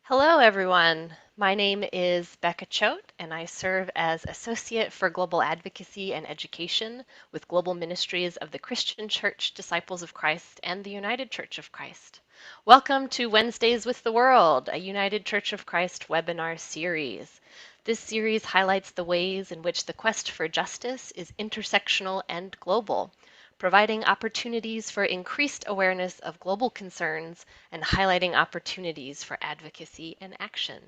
Hello, everyone. My name is Becca Choate, and I serve as Associate for Global Advocacy and Education with Global Ministries of the Christian Church, Disciples of Christ, and the United Church of Christ. Welcome to Wednesdays with the World, a United Church of Christ webinar series. This series highlights the ways in which the quest for justice is intersectional and global, providing opportunities for increased awareness of global concerns and highlighting opportunities for advocacy and action.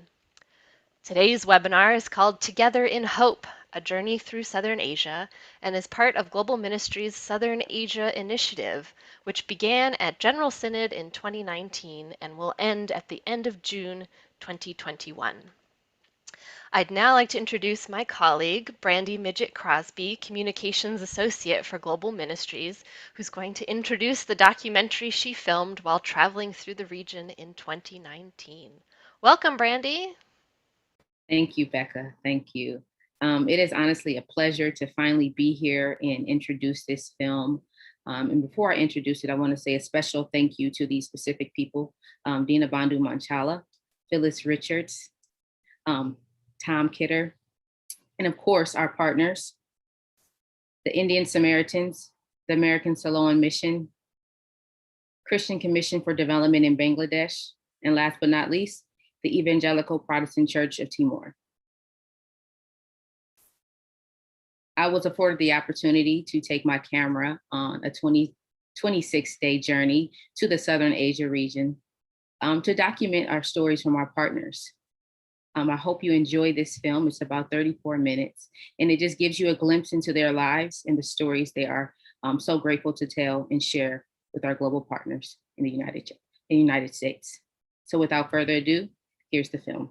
Today's webinar is called Together in Hope, a Journey Through Southern Asia, and is part of Global Ministries' Southern Asia Initiative, which began at General Synod in 2019 and will end at the end of June 2021. I'd now like to introduce my colleague, Brande Crosby, Communications Associate for Global Ministries, who's going to introduce the documentary she filmed while traveling through the region in 2019. Welcome, Brande. Thank you, Becca. Thank you. It is honestly a pleasure to finally be here and introduce this film. And before I introduce it, I want to say a special thank you to these specific people, Deenabandhu Manchala, Phyllis Richards, Tom Kidder, and of course, our partners, the Indian Samaritans, the American Siloam Mission, Christian Commission for Development in Bangladesh, and last but not least, the Evangelical Protestant Church of Timor. I was afforded the opportunity to take my camera on a 26-day journey to the Southern Asia region to document our stories from our partners. I hope you enjoy this film. It's about 34 minutes, and it just gives you a glimpse into their lives and the stories they are so grateful to tell and share with our global partners in the United States. So without further ado, here's the film.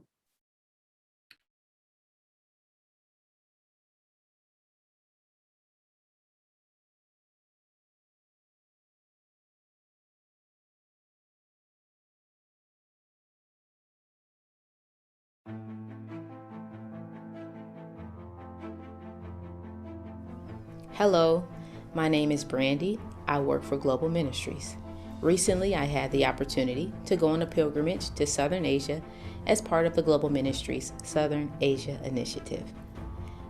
Hello, my name is Brande. I work for Global Ministries. Recently, I had the opportunity to go on a pilgrimage to Southern Asia as part of the Global Ministries Southern Asia Initiative.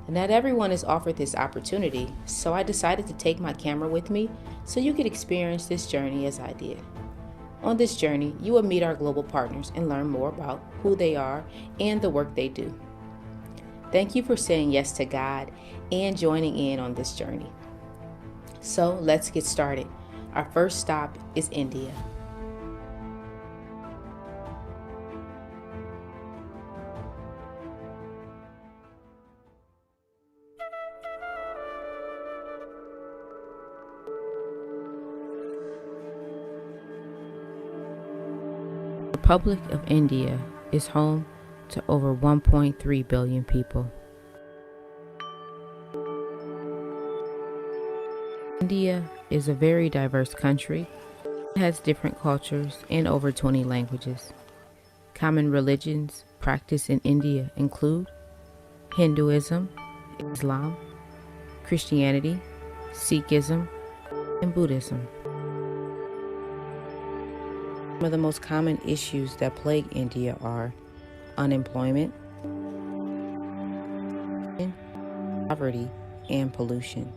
Not everyone is offered this opportunity, so I decided to take my camera with me so you could experience this journey as I did. On this journey, you will meet our global partners and learn more about who they are and the work they do. Thank you for saying yes to God and joining in on this journey. So let's get started. Our first stop is India. The Republic of India is home to over 1.3 billion people. India is a very diverse country. It has different cultures and over 20 languages. Common religions practiced in India include Hinduism, Islam, Christianity, Sikhism, and Buddhism. Some of the most common issues that plague India are unemployment, poverty, and pollution.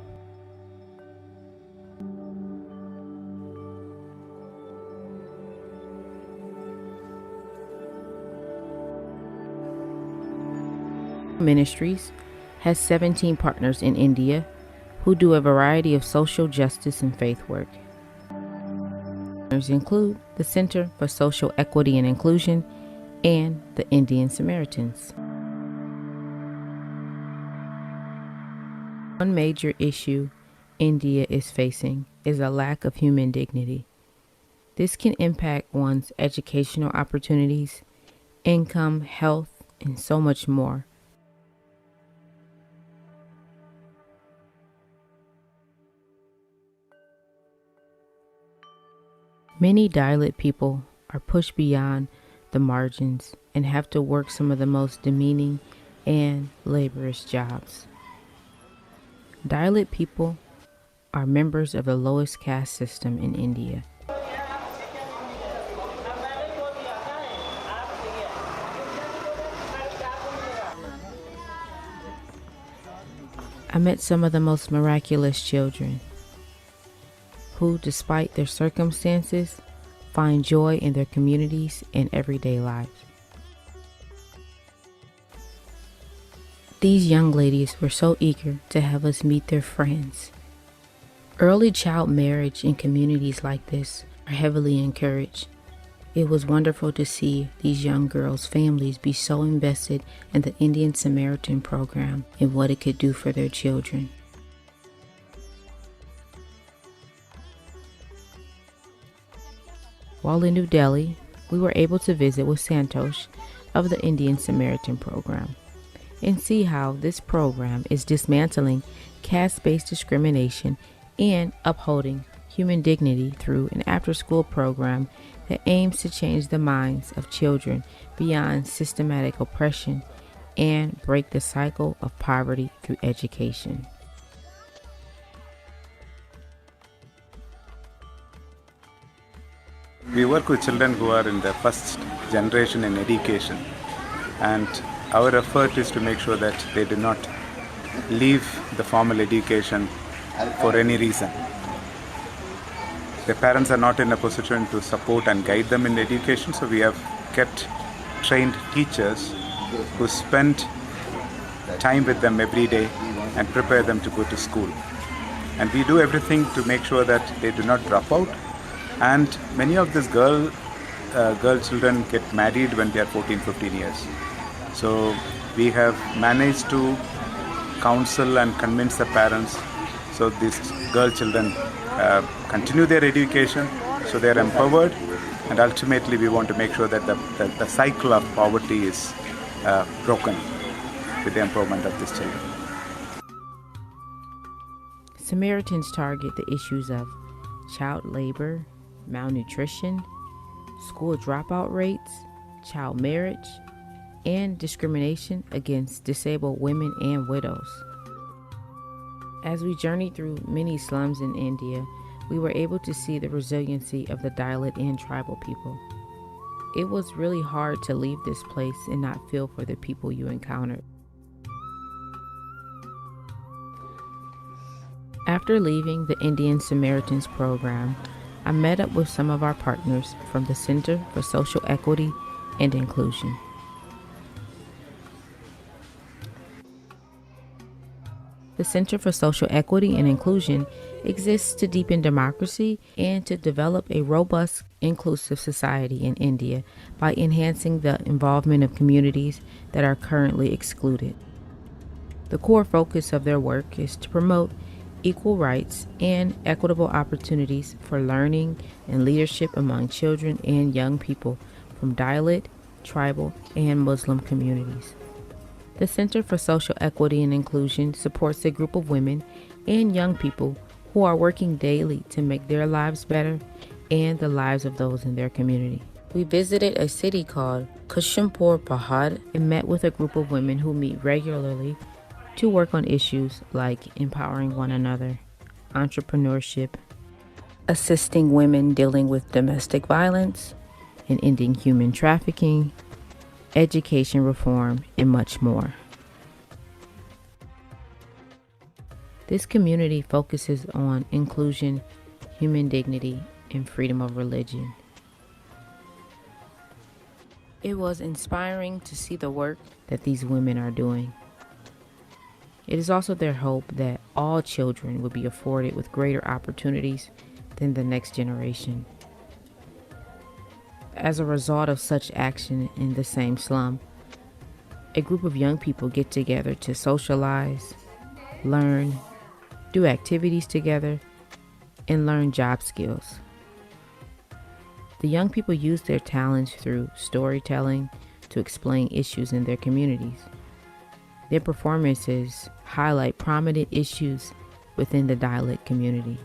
Ministries has 17 partners in India who do a variety of social justice and faith work. Partners include the Center for Social Equity and Inclusion and the Indian Samaritans. One major issue India is facing is a lack of human dignity. This can impact one's educational opportunities, income, health, and so much more. Many Dalit people are pushed beyond the margins and have to work some of the most demeaning and laborious jobs. Dalit people are members of the lowest caste system in India. I met some of the most miraculous children who, despite their circumstances, find joy in their communities and everyday lives. These young ladies were so eager to have us meet their friends. Early child marriage in communities like this are heavily encouraged. It was wonderful to see these young girls' families be so invested in the Indian Samaritan program and what it could do for their children. While in New Delhi, we were able to visit with Santosh of the Indian Samaritan program and see how this program is dismantling caste-based discrimination and upholding human dignity through an after-school program that aims to change the minds of children beyond systematic oppression and break the cycle of poverty through education. We work with children who are in the first generation in education, and our effort is to make sure that they do not leave the formal education for any reason. Their parents are not in a position to support and guide them in education, so we have kept trained teachers who spend time with them every day and prepare them to go to school. And we do everything to make sure that they do not drop out. And many of these girl children get married when they are 14, 15 years. So we have managed to counsel and convince the parents so these girl children continue their education, so they are empowered, and ultimately we want to make sure that the cycle of poverty is broken with the empowerment of these children. Samaritans target the issues of child labor, malnutrition, school dropout rates, child marriage, and discrimination against disabled women and widows. As we journeyed through many slums in India, we were able to see the resiliency of the Dalit and tribal people. It was really hard to leave this place and not feel for the people you encountered. After leaving the Indian Samaritans program, I met up with some of our partners from the Center for Social Equity and Inclusion. The Center for Social Equity and Inclusion exists to deepen democracy and to develop a robust, inclusive society in India by enhancing the involvement of communities that are currently excluded. The core focus of their work is to promote equal rights and equitable opportunities for learning and leadership among children and young people from Dalit, tribal, and Muslim communities. The Center for Social Equity and Inclusion supports a group of women and young people who are working daily to make their lives better and the lives of those in their community. We visited a city called Kushimpur Pahad and met with a group of women who meet regularly to work on issues like empowering one another, entrepreneurship, assisting women dealing with domestic violence, and ending human trafficking, education reform, and much more. This community focuses on inclusion, human dignity, and freedom of religion. It was inspiring to see the work that these women are doing. It is also their hope that all children will be afforded with greater opportunities than the next generation. As a result of such action in the same slum, a group of young people get together to socialize, learn, do activities together, and learn job skills. The young people use their talents through storytelling to explain issues in their communities. Their performances highlight prominent issues within the Dalit community.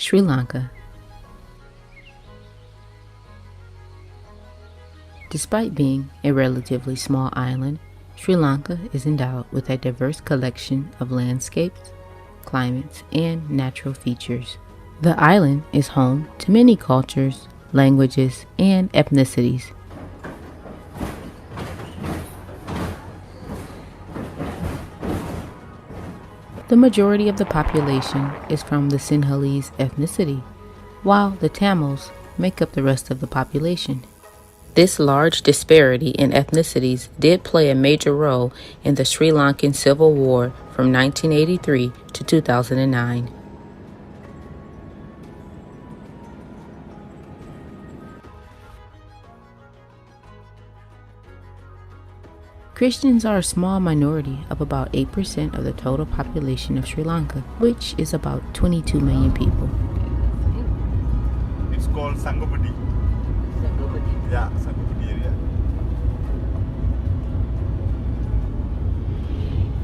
Sri Lanka. Despite being a relatively small island, Sri Lanka is endowed with a diverse collection of landscapes, climates, and natural features. The island is home to many cultures, languages, and ethnicities. The majority of the population is from the Sinhalese ethnicity, while the Tamils make up the rest of the population. This large disparity in ethnicities did play a major role in the Sri Lankan Civil War from 1983 to 2009. Christians are a small minority of about 8% of the total population of Sri Lanka, which is about 22 million people. It's called Sangapati. Yeah, Sangapati area.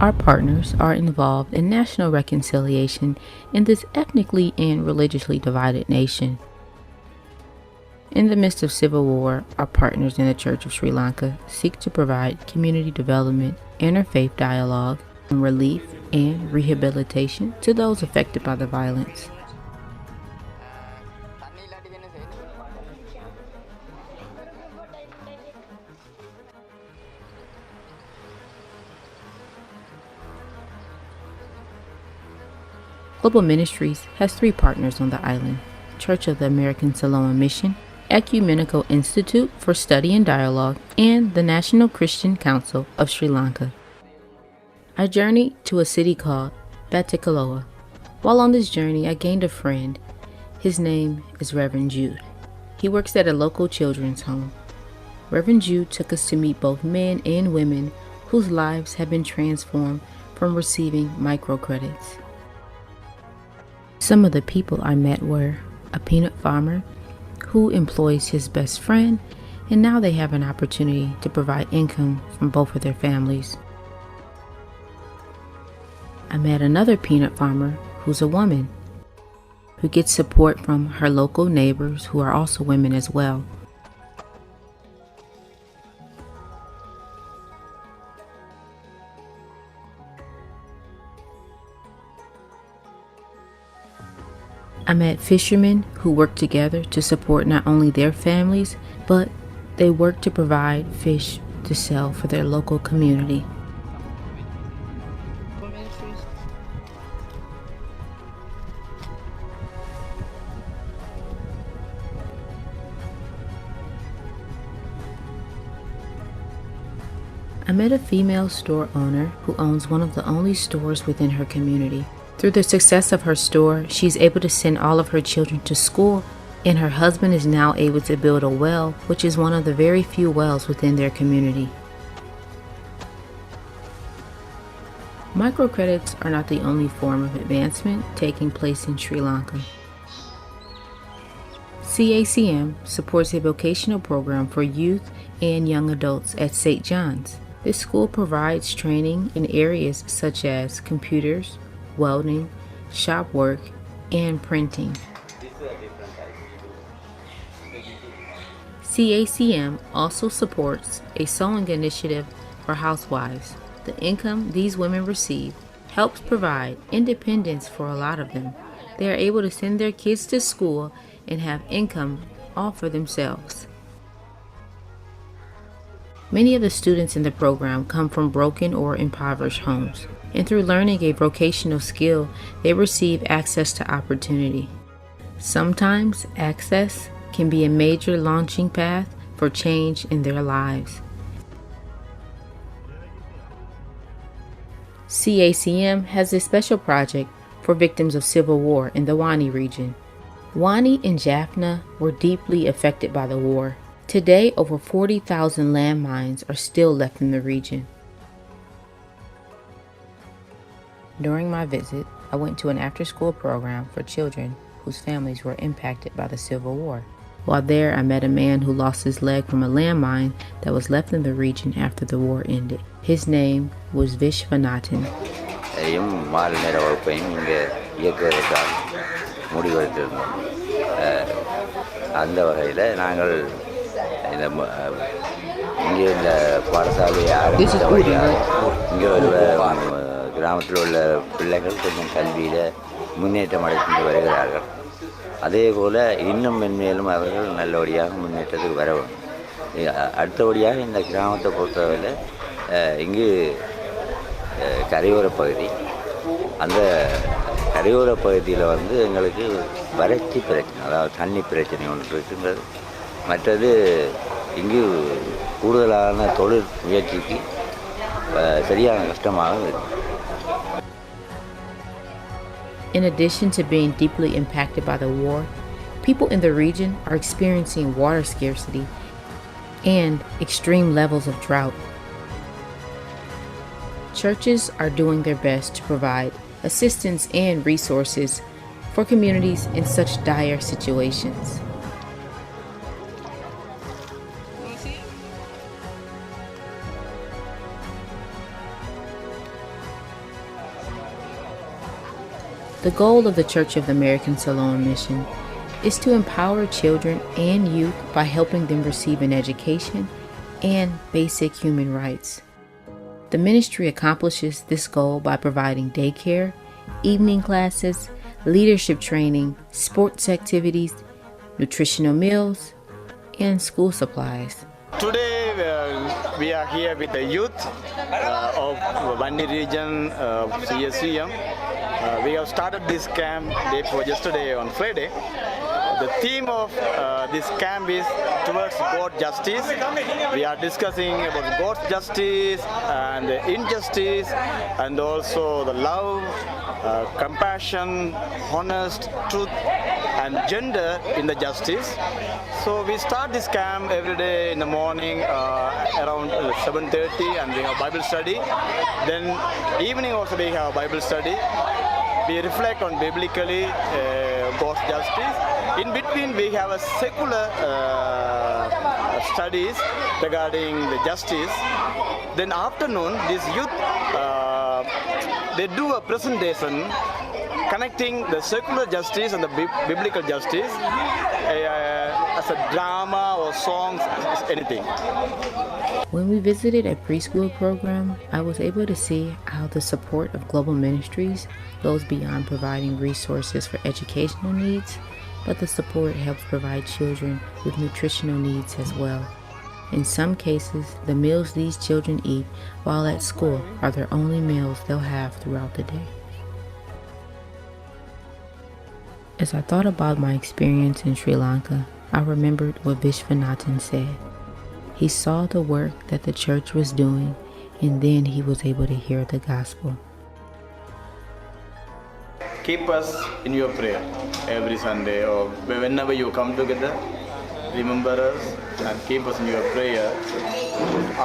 Our partners are involved in national reconciliation in this ethnically and religiously divided nation. In the midst of civil war, our partners in the Church of Sri Lanka seek to provide community development, interfaith dialogue, relief, and rehabilitation to those affected by the violence. Global Ministries has 3 partners on the island: Church of the American Samoan Mission, Ecumenical Institute for Study and Dialogue, and the National Christian Council of Sri Lanka. I journeyed to a city called Batticaloa. While on this journey, I gained a friend. His name is Reverend Jude. He works at a local children's home. Reverend Jude took us to meet both men and women whose lives have been transformed from receiving microcredits. Some of the people I met were a peanut farmer who employs his best friend, and now they have an opportunity to provide income from both of their families. I met another peanut farmer who's a woman who gets support from her local neighbors who are also women as well. I met fishermen who work together to support not only their families, but they work to provide fish to sell for their local community. I met a female store owner who owns one of the only stores within her community. Through the success of her store, she's able to send all of her children to school, and her husband is now able to build a well, which is one of the very few wells within their community. Microcredits are not the only form of advancement taking place in Sri Lanka. CACM supports a vocational program for youth and young adults at St. John's. This school provides training in areas such as computers, welding, shop work, and printing. CACM also supports a sewing initiative for housewives. The income these women receive helps provide independence for a lot of them. They are able to send their kids to school and have income all for themselves. Many of the students in the program come from broken or impoverished homes, and through learning a vocational skill, they receive access to opportunity. Sometimes access can be a major launching path for change in their lives. CACM has a special project for victims of civil war in the Wani region. Wani and Jaffna were deeply affected by the war. Today, over 40,000 landmines are still left in the region. During my visit, I went to an after-school program for children whose families were impacted by the Civil War. While there, I met a man who lost his leg from a landmine that was left in the region after the war ended. His name was Vishwanathan. முடிவெடுத்திருந்தோம். அந்த வகையில் நாங்கள் இந்த இங்கே இந்த பாடசாலையை ஆரம்பித்த வழியாக இங்கே ஒரு கிராமத்தில் உள்ள பிள்ளைகள் கொஞ்சம் கல்வியில் முன்னேற்றம் அடைந்து வருகிறார்கள். அதே போல் இன்னும் மென்மேலும் அவர்கள் நல்லபடியாக முன்னேற்றத்துக்கு வர வேண்டும். அடுத்தபடியாக இந்த கிராமத்தை பொறுத்தவரையில் இங்கு கரையோர பகுதி, அந்த கரையோர பகுதியில் வந்து எங்களுக்கு வறட்சி பிரச்சனை, அதாவது தண்ணி பிரச்சனை ஒன்று இருக்கின்றது. மற்றது இங்கு கூடுதலான தொழில் முயற்சிக்கு சரியான கஷ்டமாக இருக்கு. In addition to being deeply impacted by the war, people in the region are experiencing water scarcity and extreme levels of drought. Churches are doing their best to provide assistance and resources for communities in such dire situations. The goal of the Church of the American Salon Mission is to empower children and youth by helping them receive an education and basic human rights. The ministry accomplishes this goal by providing daycare, evening classes, leadership training, sports activities, nutritional meals, and school supplies. Today we are here with the youth of Brande region CSCM. We have started this camp day before yesterday on Friday. The theme of this camp is towards God justice. We are discussing about God's justice and the injustice, and also the love, compassion, honest, truth, and gender in the justice. So we start this camp every day in the morning around 7:30, and we have Bible study. Then evening also we have Bible study. We reflect on biblically God's justice. In between we have a secular studies regarding the justice. Then afternoon this youth they do a presentation connecting the secular justice and the biblical justice as a drama or songs, anything. When we visited a preschool program, I was able to see how the support of Global Ministries goes beyond providing resources for educational needs, but the support helps provide children with nutritional needs as well. In some cases, the meals these children eat while at school are their only meals they'll have throughout the day. As I thought about my experience in Sri Lanka, I remembered what Vishwanathan said. He saw the work that the church was doing, and then he was able to hear the gospel. Keep us in your prayer every Sunday, or whenever you come together, remember us and keep us in your prayer.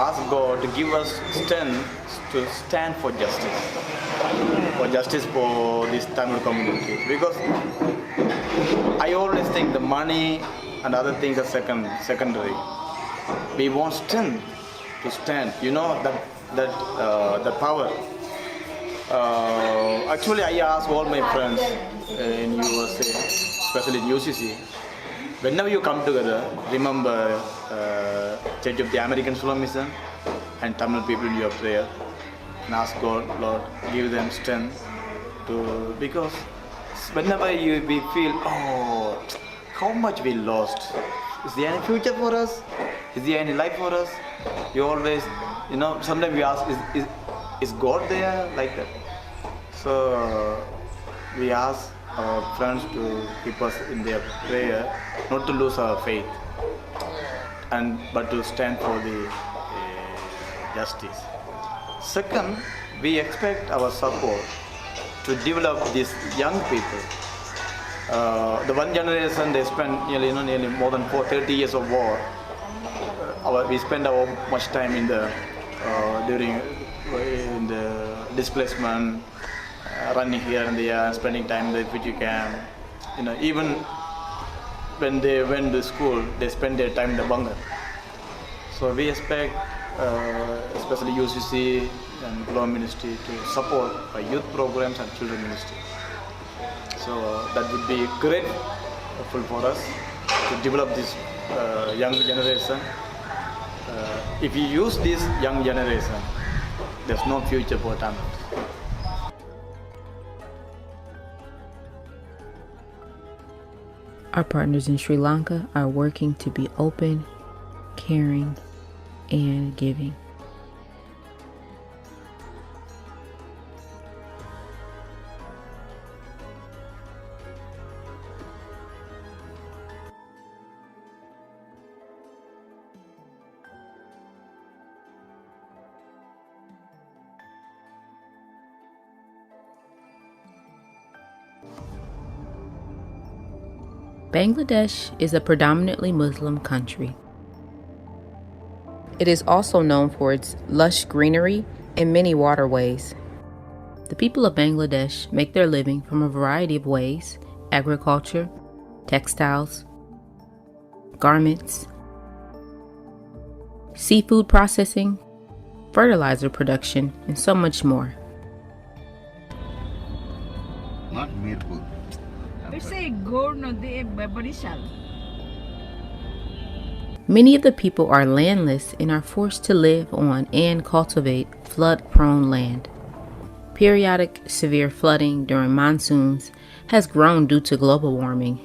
Ask God to give us strength to stand for justice for this Tamil community. Because I always think the money and other things are secondary. We want strength to stand. You know that power. Actually, I ask all my friends in USA, especially in UCC, whenever you come together, remember Church of the American Salon Mission and Tamil people in your prayer, and ask God, Lord, give them strength because whenever we feel, oh, how much we lost. Is there any future for us? Is there any life for us? You always, sometimes we ask, is God there? Like that. So we ask our friends to keep us in their prayer, not to lose our faith, but to stand for the justice. Second, we expect our support to develop these young people. The one generation, they spend nearly more than 30 years of war. We spend our much time in the displacement, running here and there, spending time in the refugee camp. Even when they went to school, they spend their time in the bunker. So we expect, especially UCC and Global Ministry, to support our youth programs and children ministry. So that would be great helpful for us to develop this young generation. If you use this young generation, there's no future for them. Our partners in Sri Lanka are working to be open, caring, and giving. Bangladesh is a predominantly Muslim country. It is also known for its lush greenery and many waterways. The people of Bangladesh make their living from a variety of ways: agriculture, textiles, garments, seafood processing, fertilizer production, and so much more. Not Mirpur. Many of the people are landless and are forced to live on and cultivate flood-prone land. Periodic severe flooding during monsoons has grown due to global warming.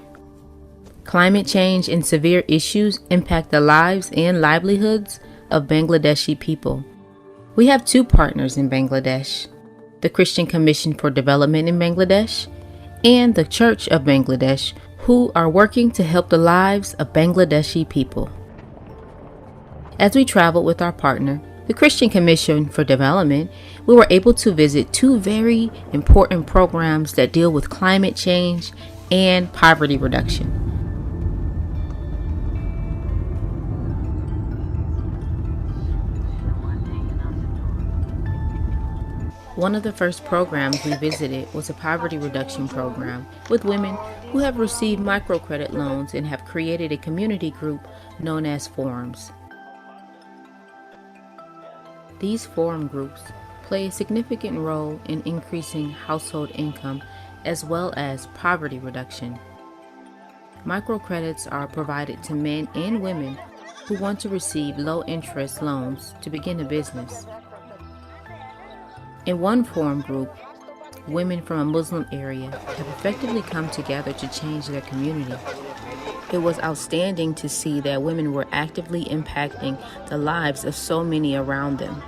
Climate change and severe issues impact the lives and livelihoods of Bangladeshi people. We have two partners in Bangladesh: the Christian Commission for Development in Bangladesh and the Church of Bangladesh, who are working to help the lives of Bangladeshi people. As we traveled with our partner, the Christian Commission for Development, we were able to visit two very important programs that deal with climate change and poverty reduction. One of the first programs we visited was a poverty reduction program with women who have received microcredit loans and have created a community group known as forums. These forum groups play a significant role in increasing household income as well as poverty reduction. Microcredits are provided to men and women who want to receive low-interest loans to begin a business. In one forum group, women from a Muslim area have effectively come together to change their community. It was outstanding to see that women were actively impacting the lives of so many around them.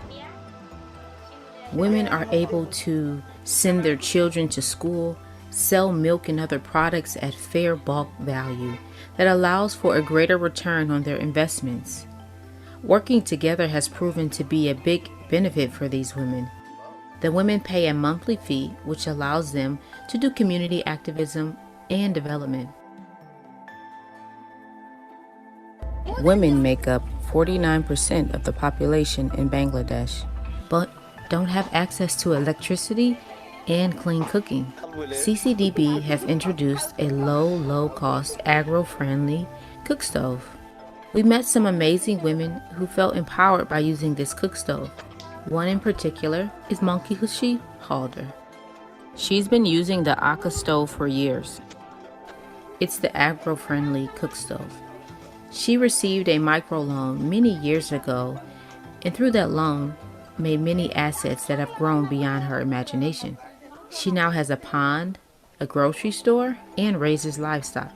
Women are able to send their children to school, sell milk and other products at fair bulk value that allows for a greater return on their investments. Working together has proven to be a big benefit for these women. The women pay a monthly fee, which allows them to do community activism and development. Women make up 49% of the population in Bangladesh, but don't have access to electricity and clean cooking. CCDB has introduced a low-cost, agro-friendly cook stove. We met some amazing women who felt empowered by using this cook stove. One in particular is Mankihushi Halder. She's been using the Aka stove for years. It's the agro-friendly cook stove. She received a microloan many years ago, and through that loan, made many assets that have grown beyond her imagination. She now has a pond, a grocery store, and raises livestock.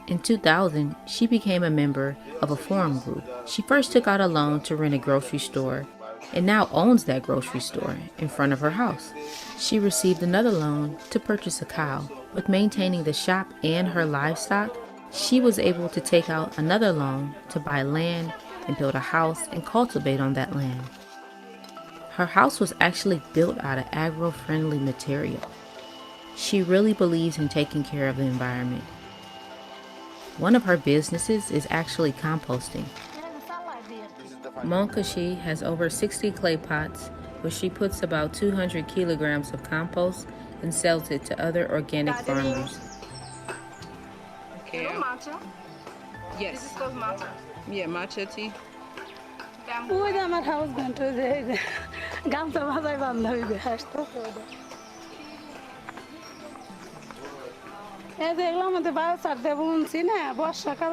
In 2000, she became a member of a forum group. She first took out a loan to rent a grocery store and now owns that grocery store in front of her house. She received another loan to purchase a cow. With maintaining the shop and her livestock, she was able to take out another loan to buy land and build a house and cultivate on that land. Her house was actually built out of agro-friendly material. She really believes in taking care of the environment. One of her businesses is actually composting. Monkashi has over 60 clay pots where she puts about 200 kilograms of compost and sells it to other organic farmers. Okay. Yes. This is called matcha. Yeah, matcha tea. দেখলাম আমাদের 12 বুনছি না বর্ষাকাল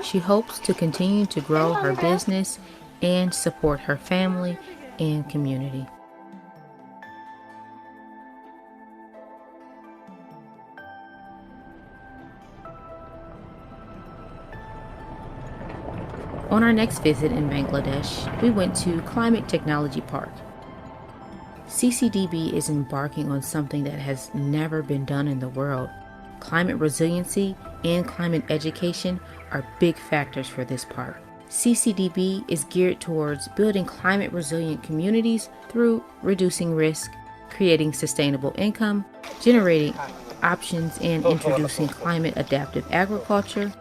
She hopes to continue to grow her business and support her family and community. On our next visit in Bangladesh, we went to Climate Technology Park. CCDB is embarking on something that has never been done in the world. Climate resiliency and climate education are big factors for this park. CCDB is geared towards building climate resilient communities through reducing risk, creating sustainable income, generating options, and introducing climate adaptive agriculture.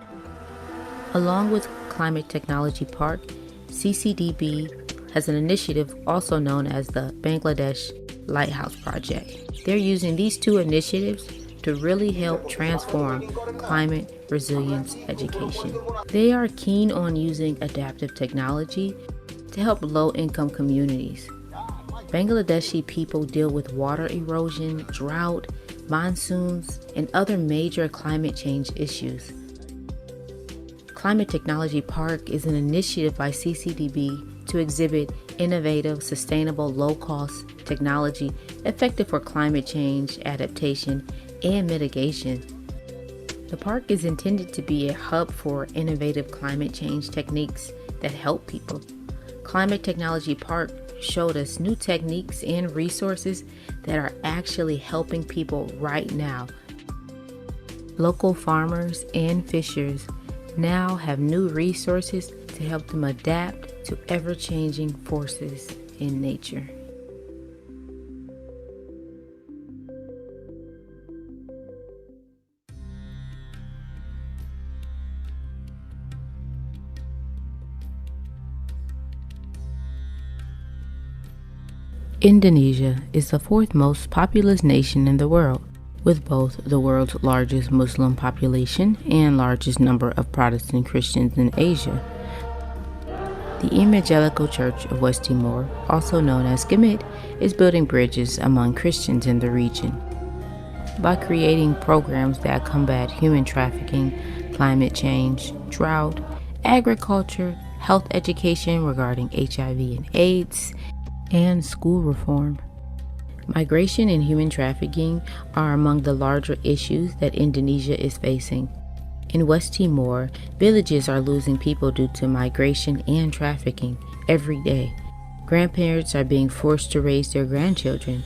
Along with Climate Technology Park, CCDB has an initiative also known as the Bangladesh Lighthouse Project. They're using these two initiatives to really help transform climate resilience education. They are keen on using adaptive technology to help low-income communities. Bangladeshi people deal with water erosion, drought, monsoons, and other major climate change issues. Climate Technology Park is an initiative by CCDB to exhibit innovative, sustainable, low-cost technology effective for climate change, adaptation, and mitigation. The park is intended to be a hub for innovative climate change techniques that help people. Climate Technology Park showed us new techniques and resources that are actually helping people right now. Local farmers and fishers now have new resources to help them adapt to ever-changing forces in nature. Indonesia is the fourth most populous nation in the world, with both the world's largest Muslim population and largest number of Protestant Christians in Asia. The Evangelical Church of West Timor, also known as GEMIT, is building bridges among Christians in the region. By creating programs that combat human trafficking, climate change, drought, agriculture, health education regarding HIV and AIDS, and school reform. Migration and human trafficking are among the larger issues that Indonesia is facing. In West Timor, villages are losing people due to migration and trafficking every day. Grandparents are being forced to raise their grandchildren.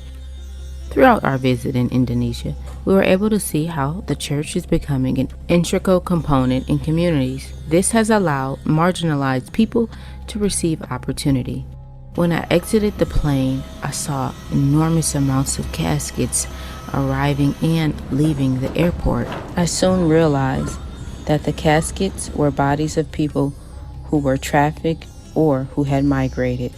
Throughout our visit in Indonesia, we were able to see how the church is becoming an integral component in communities. This has allowed marginalized people to receive opportunity. When I exited the plane, I saw enormous amounts of caskets arriving and leaving the airport. I soon realized that the caskets were bodies of people who were trafficked or who had migrated.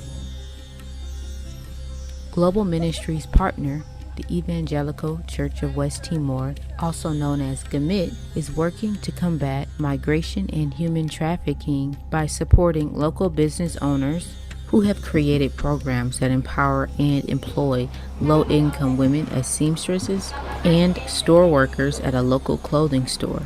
Global Ministries partner, the Evangelical Church of West Timor, also known as GEMIT, is working to combat migration and human trafficking by supporting local business owners who have created programs that empower and employ low-income women as seamstresses and store workers at a local clothing store.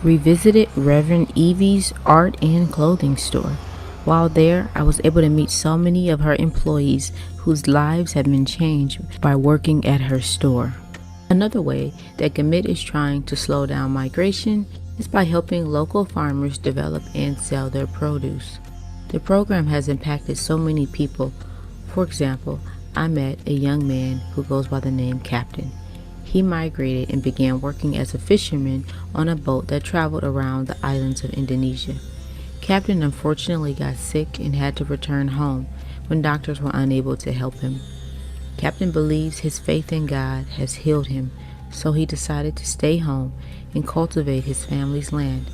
We visited Reverend Evie's art and clothing store. While there, I was able to meet so many of her employees whose lives have been changed by working at her store. Another way that GEMIT is trying to slow down migration is by helping local farmers develop and sell their produce. The program has impacted so many people. For example, I met a young man who goes by the name Captain. He migrated and began working as a fisherman on a boat that traveled around the islands of Indonesia. Captain unfortunately got sick and had to return home when doctors were unable to help him. Captain believes his faith in God has healed him, so he decided to stay home and cultivate his family's land.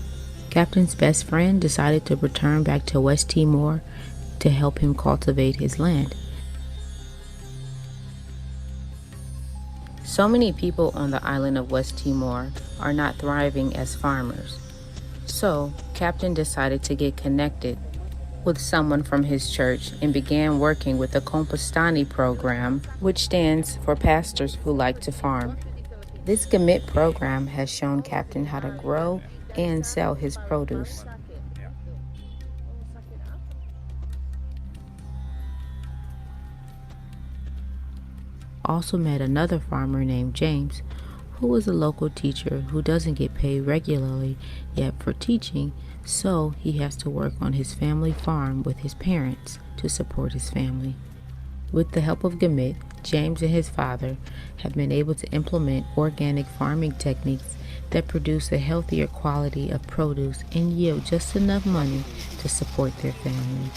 Captain's best friend decided to return back to West Timor to help him cultivate his land. So many people on the island of West Timor are not thriving as farmers. So, Captain decided to get connected with someone from his church and began working with the Compostani program, which stands for Pastors Who Like to Farm. This Gamit program has shown Captain how to grow and sell his produce. Also met another farmer named James, who was a local teacher who doesn't get paid regularly yet for teaching, so he has to work on his family farm with his parents to support his family. With the help of Gamit, James and his father have been able to implement organic farming techniques that produce a healthier quality of produce and yield just enough money to support their family.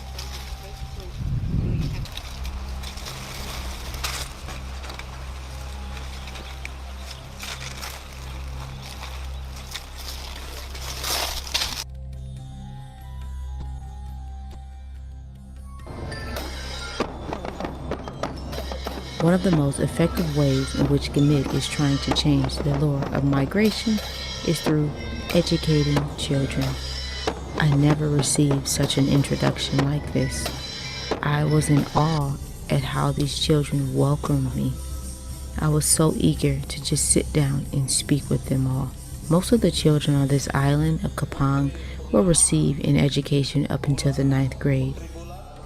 One of the most effective ways in which Gamit is trying to change the lure of migration is through educating children. I never received such an introduction like this. I was in awe at how these children welcomed me. I was so eager to just sit down and speak with them all. Most of the children on this island of Kapang will receive an education up until the 9th grade.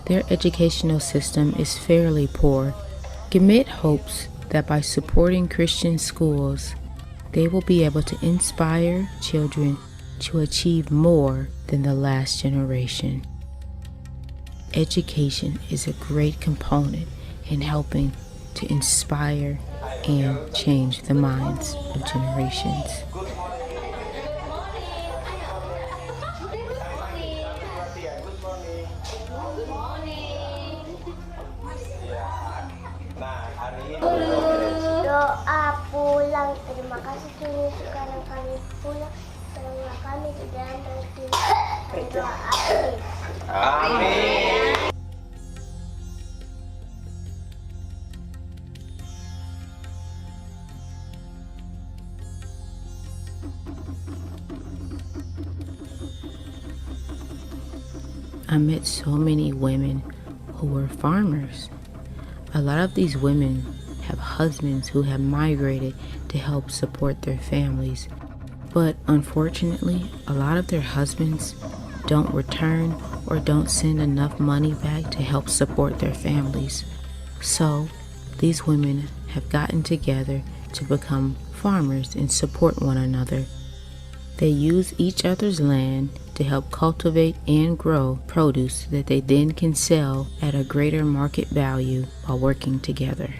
Their educational system is fairly poor. Gamit hopes that by supporting Christian schools, they will be able to inspire children to achieve more than the last generation. Education is a great component in helping to inspire and change the minds of generations. Doa pulang, terima kasih Tuhan sekarang kami pulang, terima kami di dalam doa. Amin. I met so many women who were farmers. A lot of these women have husbands who have migrated to help support their families. But unfortunately, a lot of their husbands don't return or don't send enough money back to help support their families. So these women have gotten together to become farmers and support one another. They use each other's land to help cultivate and grow produce that they then can sell at a greater market value while working together.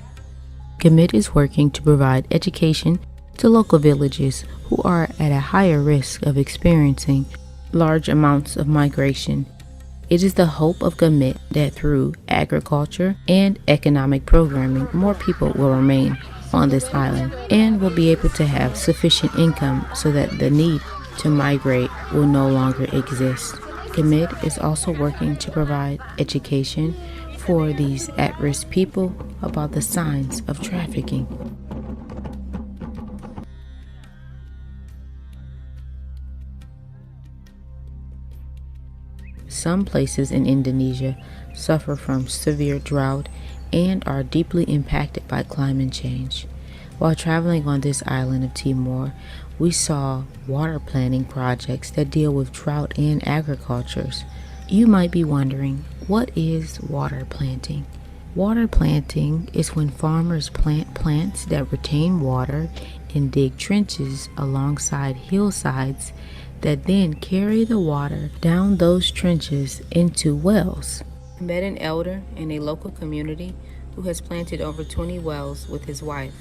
Gamit is working to provide education to local villages who are at a higher risk of experiencing large amounts of migration. It is the hope of Gamit that through agriculture and economic programming, more people will remain on this island and will be able to have sufficient income so that the need to migrate will no longer exist. Gamit is also working to provide education for these at-risk people about the signs of trafficking. Some places in Indonesia suffer from severe drought and are deeply impacted by climate change. While traveling on this island of Timor, we saw water planting projects that deal with drought and agricultures. You might be wondering, what is water planting? Water planting is when farmers plant plants that retain water and dig trenches alongside hillsides that then carry the water down those trenches into wells. I met an elder in a local community who has planted over 20 wells with his wife.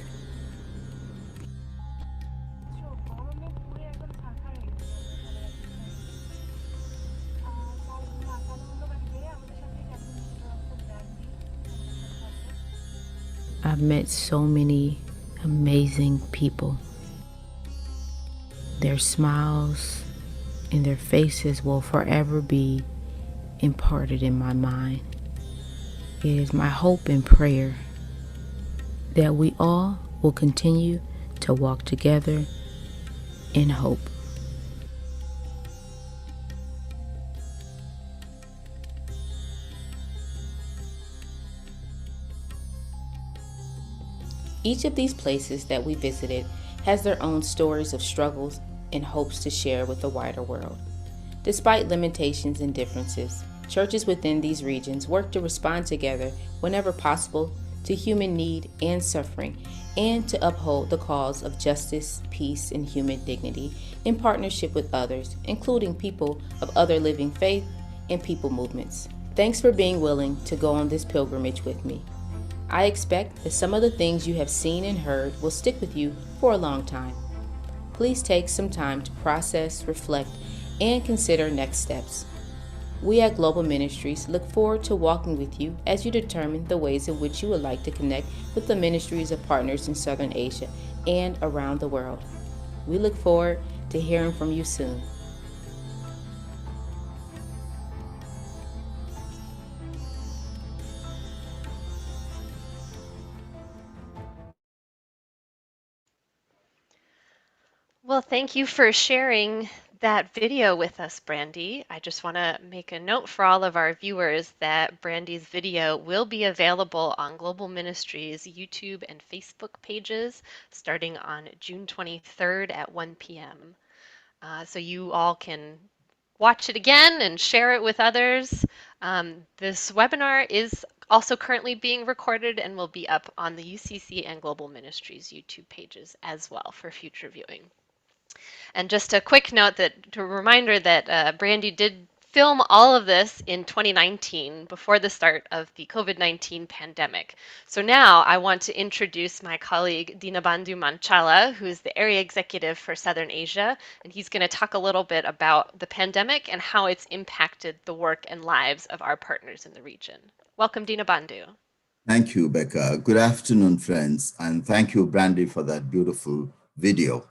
I've met so many amazing people. Their smiles and their faces will forever be imparted in my mind. It is my hope and prayer that we all will continue to walk together in hope. Each of these places that we visited has their own stories of struggles and hopes to share with the wider world. Despite limitations and differences, churches within these regions work to respond together whenever possible to human need and suffering, and to uphold the cause of justice, peace, and human dignity in partnership with others, including people of other living faith and people movements. Thanks for being willing to go on this pilgrimage with me. I expect that some of the things you have seen and heard will stick with you for a long time. Please take some time to process, reflect, and consider next steps. We at Global Ministries look forward to walking with you as you determine the ways in which you would like to connect with the ministries of partners in Southern Asia and around the world. We look forward to hearing from you soon. Well, thank you for sharing that video with us, Brande. I just want to make a note for all of our viewers that Brande's video will be available on Global Ministries YouTube and Facebook pages starting on June 23rd at 1 p.m. So you all can watch it again and share it with others. This webinar is also currently being recorded and will be up on the UCC and Global Ministries YouTube pages as well for future viewing. And just a quick note a reminder that Brande did film all of this in 2019 before the start of the COVID-19 pandemic. So now I want to introduce my colleague Deenabandhu Manchala, who is the area executive for Southern Asia, and he's going to talk a little bit about the pandemic and how it's impacted the work and lives of our partners in the region. Welcome, Deenabandhu. Thank you, Becca. Good afternoon, friends, and thank you, Brande, for that beautiful video.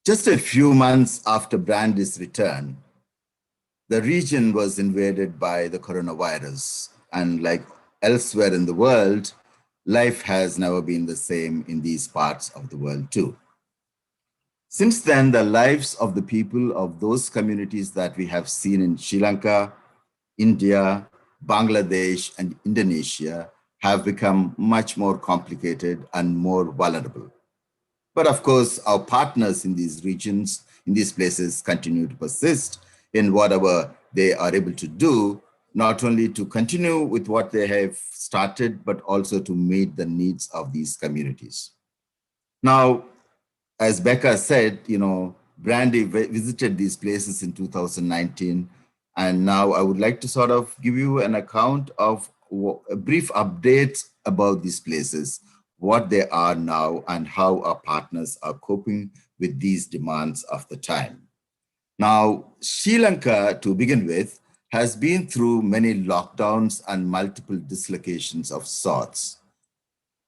Just a few months after Brande's return, the region was invaded by the coronavirus, and like elsewhere in the world, life has never been the same in these parts of the world too. Since then, the lives of the people of those communities that we have seen in Sri Lanka, India, Bangladesh, and Indonesia have become much more complicated and more vulnerable. But of course, our partners in these regions, in these places, continue to persist in whatever they are able to do, not only to continue with what they have started, but also to meet the needs of these communities. Now, as Becca said, Brande visited these places in 2019, and now I would like to sort of give you an account of a brief update about these places, what they are now, and how our partners are coping with these demands of the time. Now, Sri Lanka, to begin with, has been through many lockdowns and multiple dislocations of sorts.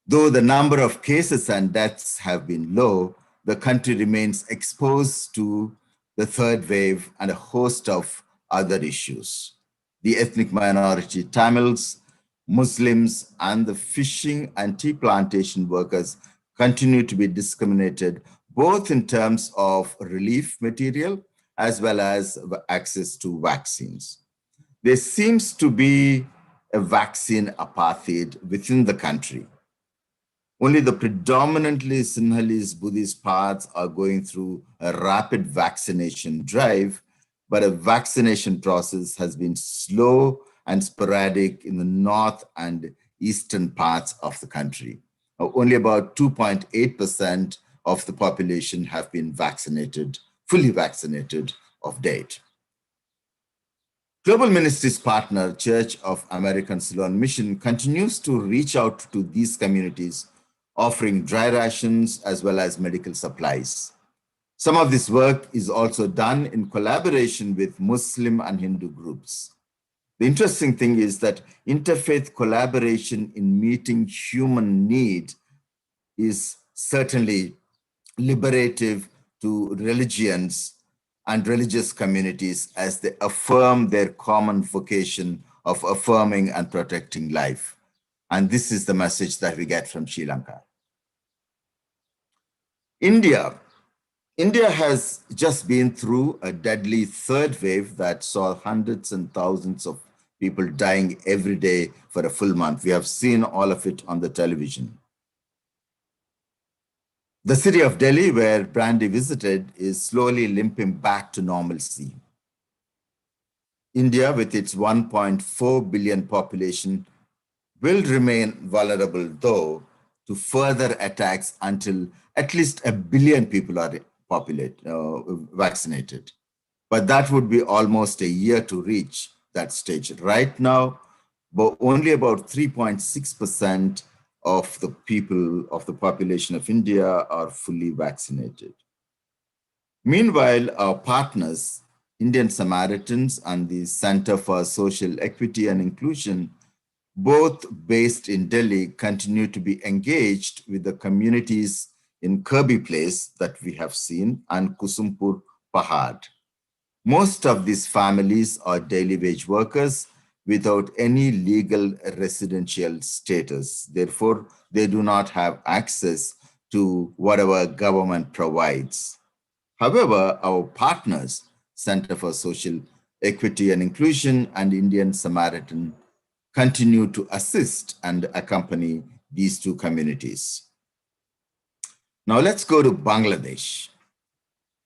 Though the number of cases and deaths have been low, the country remains exposed to the third wave and a host of other issues. The ethnic minority Tamils, Muslims, and the fishing and tea plantation workers continue to be discriminated, both in terms of relief material as well as access to vaccines. There seems to be a vaccine apartheid within the country. Only the predominantly Sinhalese Buddhist parts are going through a rapid vaccination drive, but a vaccination process has been slow and sporadic in the north and eastern parts of the country. Only about 2.8% of the population have been vaccinated, fully vaccinated of date. Global Ministries partner, Church of American Ceylon Mission, continues to reach out to these communities, offering dry rations as well as medical supplies. Some of this work is also done in collaboration with Muslim and Hindu groups. The interesting thing is that interfaith collaboration in meeting human need is certainly liberative to religions and religious communities as they affirm their common vocation of affirming and protecting life. And this is the message that we get from Sri Lanka. India has just been through a deadly third wave that saw hundreds and thousands of people dying every day for a full month. We have seen all of it on the television. The city of Delhi, where Brande visited, is slowly limping back to normalcy. India, with its 1.4 billion population, will remain vulnerable, though, to further attacks until at least 1 billion people are vaccinated. But that would be almost a year to reach that stage. Right now, but only about 3.6% of the people of the population of India are fully vaccinated. Meanwhile, our partners, Indian Samaritans and the Center for Social Equity and Inclusion, both based in Delhi, continue to be engaged with the communities in Kirby Place that we have seen and Kusumpur Pahad. Most of these families are daily wage workers without any legal residential status. Therefore, they do not have access to whatever government provides. However, our partners, Center for Social Equity and Inclusion and Indian Samaritan, continue to assist and accompany these two communities. Now let's go to Bangladesh.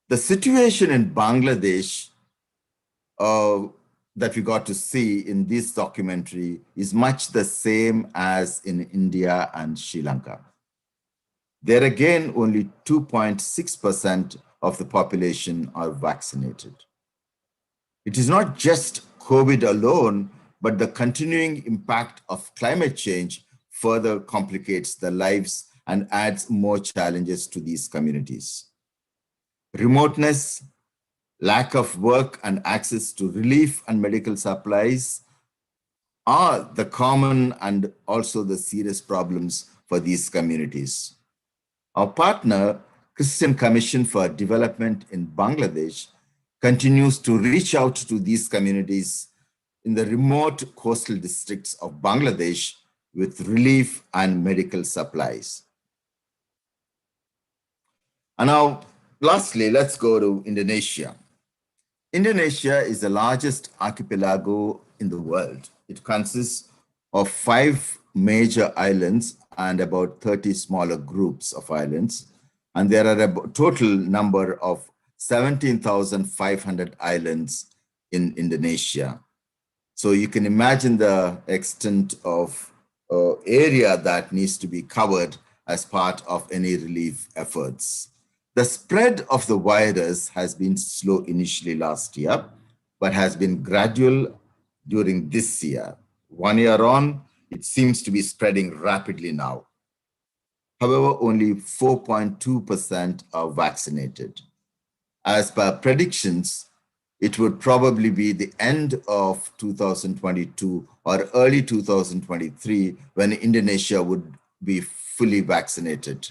The situation in Bangladesh that we got to see in this documentary is much the same as in India and Sri Lanka. There again, only 2.6% of the population are vaccinated. It is not just COVID alone, but the continuing impact of climate change further complicates the lives and adds more challenges to these communities. Remoteness, lack of work and access to relief and medical supplies are the common and also the serious problems for these communities. Our partner, Christian Commission for Development in Bangladesh, continues to reach out to these communities in the remote coastal districts of Bangladesh with relief and medical supplies. And now, lastly, let's go to Indonesia. Indonesia is the largest archipelago in the world. It consists of 5 major islands and about 30 smaller groups of islands. And there are a total number of 17,500 islands in Indonesia. So you can imagine the extent of area that needs to be covered as part of any relief efforts. The spread of the virus has been slow initially last year, but has been gradual during this year. 1 year on, it seems to be spreading rapidly now. However, only 4.2% are vaccinated. As per predictions, it would probably be the end of 2022 or early 2023 when Indonesia would be fully vaccinated,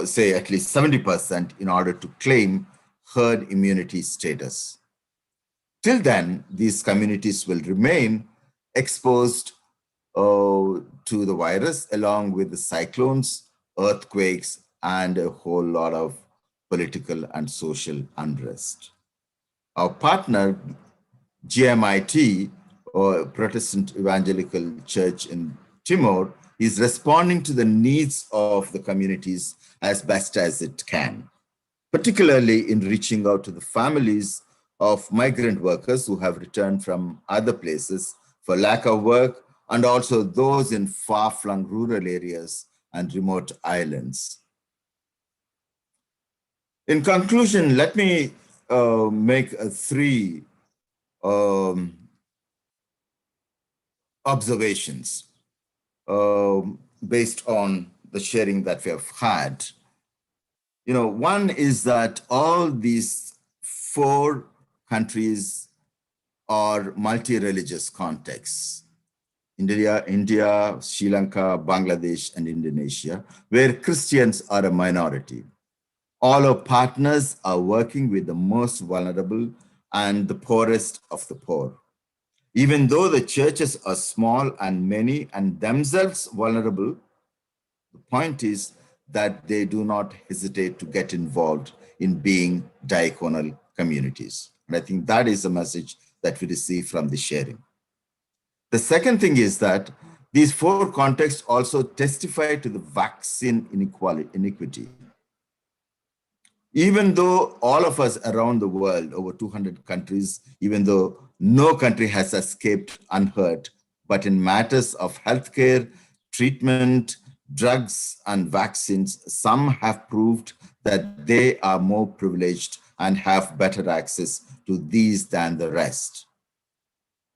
say at least 70% in order to claim herd immunity status. Till then, these communities will remain exposed to the virus along with the cyclones, earthquakes, and a whole lot of political and social unrest. Our partner, GMIT, or Protestant Evangelical Church in Timor, is responding to the needs of the communities as best as it can, particularly in reaching out to the families of migrant workers who have returned from other places for lack of work, and also those in far-flung rural areas and remote islands. In conclusion, let me make 3 observations based on the sharing that we have had. One is that all these 4 countries are multi-religious contexts. India, Sri Lanka, Bangladesh, and Indonesia, where Christians are a minority. All our partners are working with the most vulnerable and the poorest of the poor. Even though the churches are small and many and themselves vulnerable, the point is that they do not hesitate to get involved in being diaconal communities. And I think that is the message that we receive from the sharing. The second thing is that these 4 contexts also testify to the vaccine inequity. Even though all of us around the world, over 200 countries, even though no country has escaped unhurt, but in matters of healthcare, treatment, drugs, and vaccines, some have proved that they are more privileged and have better access to these than the rest.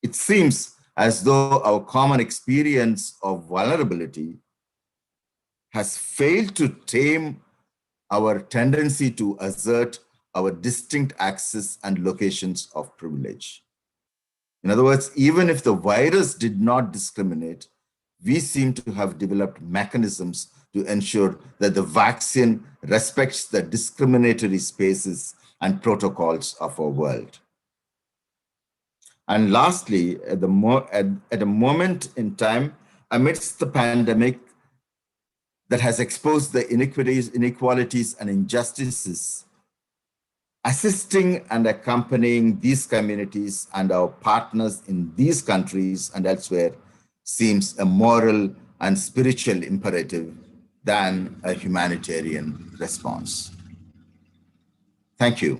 It seems as though our common experience of vulnerability has failed to tame our tendency to assert our distinct access and locations of privilege. In other words, even if the virus did not discriminate, we seem to have developed mechanisms to ensure that the vaccine respects the discriminatory spaces and protocols of our world. And lastly, at a moment in time, amidst the pandemic that has exposed the inequalities, and injustices, assisting and accompanying these communities and our partners in these countries and elsewhere seems a moral and spiritual imperative than a humanitarian response. Thank you.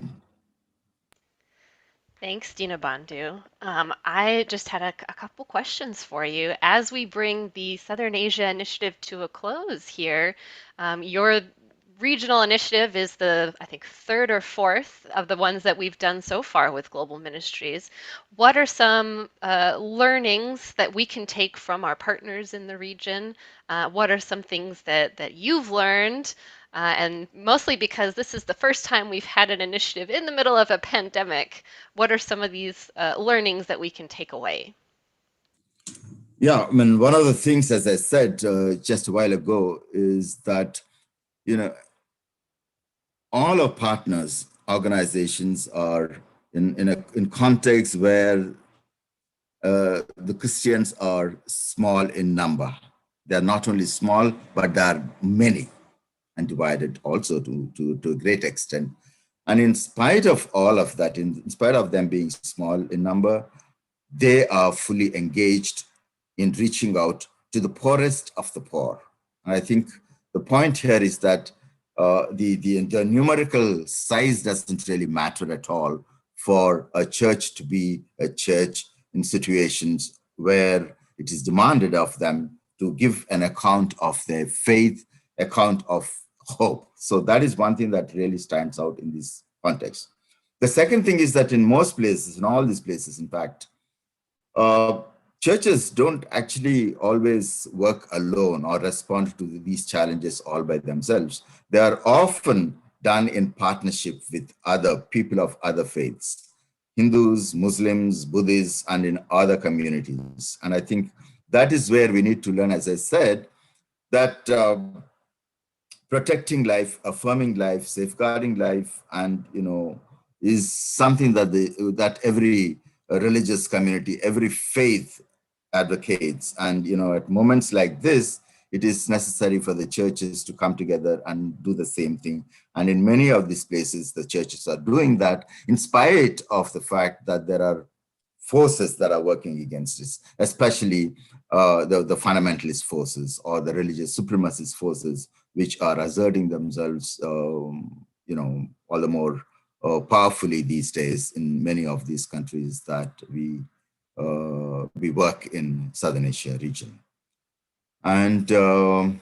Thanks, Deenabandhu. I just had a couple questions for you. As we bring the Southern Asia Initiative to a close here, your regional initiative is the, I think, third or fourth of the ones that we've done so far with Global Ministries. What are some learnings that we can take from our partners in the region? What are some things that you've learned? And mostly because this is the first time we've had an initiative in the middle of a pandemic, what are some of these learnings that we can take away? Yeah, I mean, one of the things, as I said just a while ago, is that, all our partners, organizations are in context where the Christians are small in number. They are not only small, but they are many and divided also to a great extent. And in spite of all of that, in spite of them being small in number, they are fully engaged in reaching out to the poorest of the poor. And I think the point here is that the numerical size doesn't really matter at all for a church to be a church in situations where it is demanded of them to give an account of their faith, account of hope. So that is one thing that really stands out in this context. The second thing is that in most places, in all these places, in fact, churches don't actually always work alone or respond to these challenges all by themselves. They are often done in partnership with other people of other faiths, Hindus, Muslims, Buddhists, and in other communities. And I think that is where we need to learn, as I said, that protecting life, affirming life, safeguarding life, and is something that every religious community, every faith advocates. And at moments like this, it is necessary for the churches to come together and do the same thing. And in many of these places, the churches are doing that in spite of the fact that there are forces that are working against this, especially the fundamentalist forces or the religious supremacist forces, which are asserting themselves, all the more powerfully these days in many of these countries that we work in Southern Asia region. And and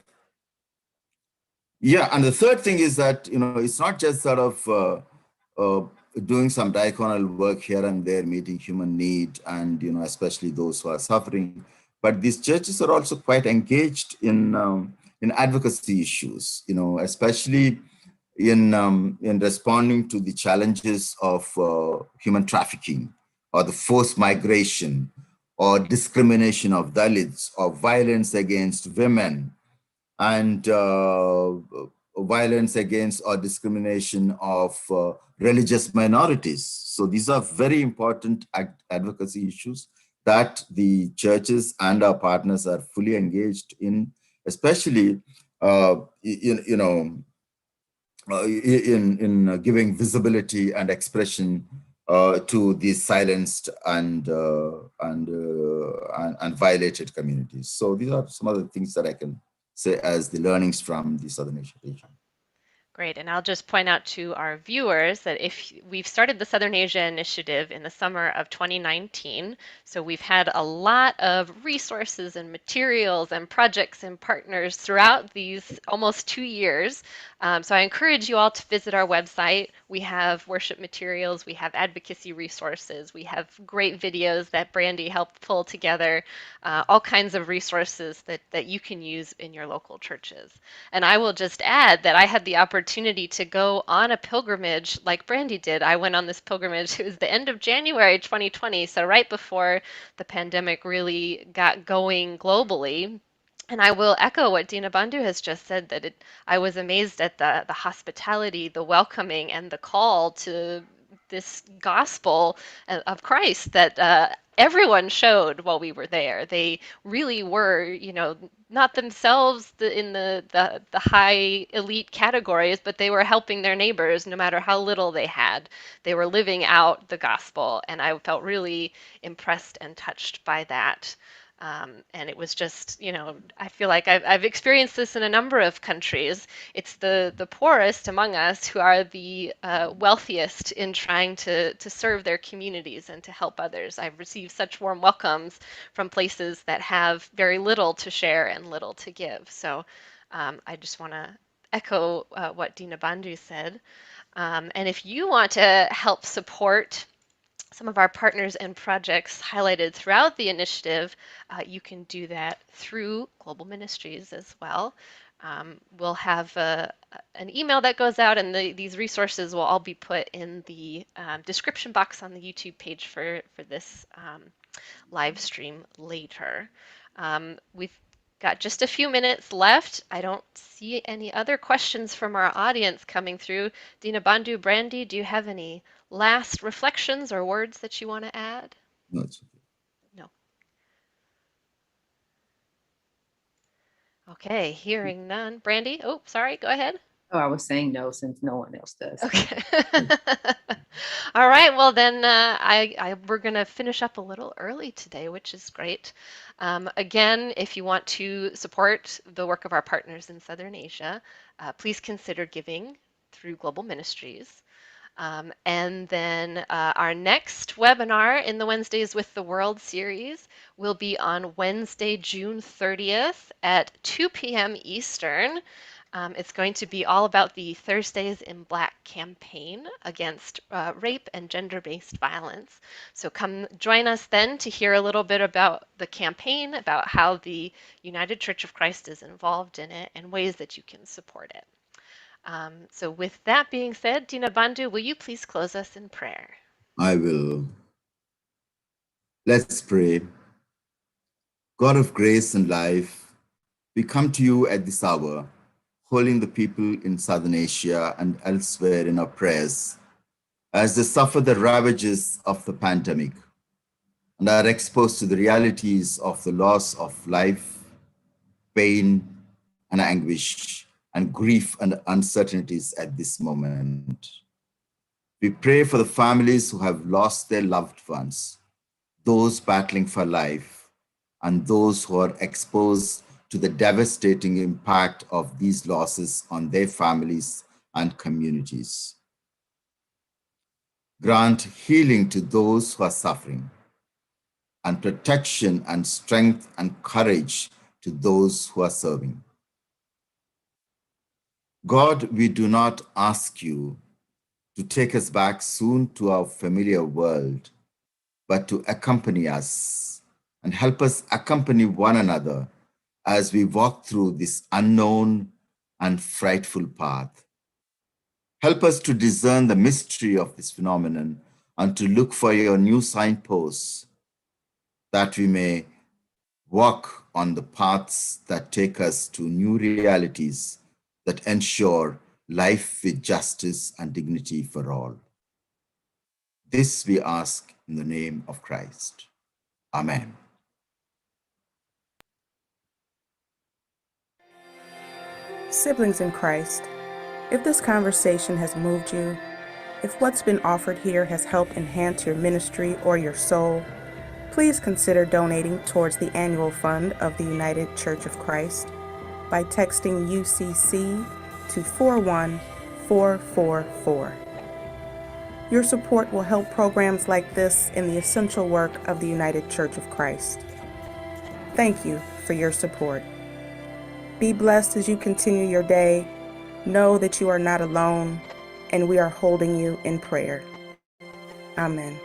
the third thing is that it's not just sort of doing some diaconal work here and there, meeting human need, and especially those who are suffering, but these churches are also quite engaged in advocacy issues, especially in responding to the challenges of human trafficking, or the forced migration, or discrimination of Dalits, or violence against women, and violence against or discrimination of religious minorities. So these are very important advocacy issues that the churches and our partners are fully engaged in, especially in giving visibility and expression to these silenced and violated communities. So these are some of the things that I can say as the learnings from the Southern Asia region. Great. And I'll just point out to our viewers that if we've started the Southern Asia Initiative in the summer of 2019, so we've had a lot of resources and materials and projects and partners throughout these almost 2 years. So I encourage you all to visit our website. We have worship materials, we have advocacy resources, we have great videos that Brande helped pull together, all kinds of resources that you can use in your local churches. And I will just add that I had the opportunity to go on a pilgrimage like Brande did. I went on this pilgrimage, it was the end of January 2020, so right before the pandemic really got going globally. And I will echo what Deenabandhu has just said, that I was amazed at the hospitality, the welcoming, and the call to this gospel of Christ that everyone showed while we were there. They really were, not themselves in the high elite categories, but they were helping their neighbors no matter how little they had. They were living out the gospel, and I felt really impressed and touched by that. And it was just, I feel like I've experienced this in a number of countries. It's the poorest among us who are the wealthiest in trying to serve their communities and to help others. I've received such warm welcomes from places that have very little to share and little to give. So I just want to echo what Deenabandhu said. And if you want to help support some of our partners and projects highlighted throughout the initiative, you can do that through Global Ministries as well. We'll have an email that goes out, and these resources will all be put in the description box on the YouTube page for this live stream later. We've got just a few minutes left. I don't see any other questions from our audience coming through. Deenabandhu, Brande, do you have any last reflections or words that you want to add? No, it's okay. No. Okay, hearing none. Brande, oh, sorry, go ahead. Oh, I was saying no since no one else does. Okay. All right. Well, then we're going to finish up a little early today, which is great. Again, if you want to support the work of our partners in Southern Asia, please consider giving through Global Ministries. And then our next webinar in the Wednesdays with the World series will be on Wednesday, June 30th at 2 p.m. Eastern. It's going to be all about the Thursdays in Black campaign against rape and gender-based violence. So come join us then to hear a little bit about the campaign, about how the United Church of Christ is involved in it, and ways that you can support it. So with that being said, Deenabandhu, will you please close us in prayer? I will. Let's pray. God of grace and life, we come to you at this hour, holding the people in Southern Asia and elsewhere in our prayers as they suffer the ravages of the pandemic and are exposed to the realities of the loss of life, pain, and anguish, and grief and uncertainties at this moment. We pray for the families who have lost their loved ones, those battling for life, and those who are exposed to the devastating impact of these losses on their families and communities. Grant healing to those who are suffering, and protection and strength and courage to those who are serving. God, we do not ask you to take us back soon to our familiar world, but to accompany us and help us accompany one another as we walk through this unknown and frightful path. Help us to discern the mystery of this phenomenon and to look for your new signposts, that we may walk on the paths that take us to new realities that ensure life with justice and dignity for all. This we ask in the name of Christ. Amen. Siblings in Christ, if this conversation has moved you, if what's been offered here has helped enhance your ministry or your soul, please consider donating towards the annual fund of the United Church of Christ by texting UCC to 444. Your support will help programs like this in the essential work of the United Church of Christ. Thank you for your support. Be blessed as you continue your day. Know that you are not alone, and we are holding you in prayer. Amen.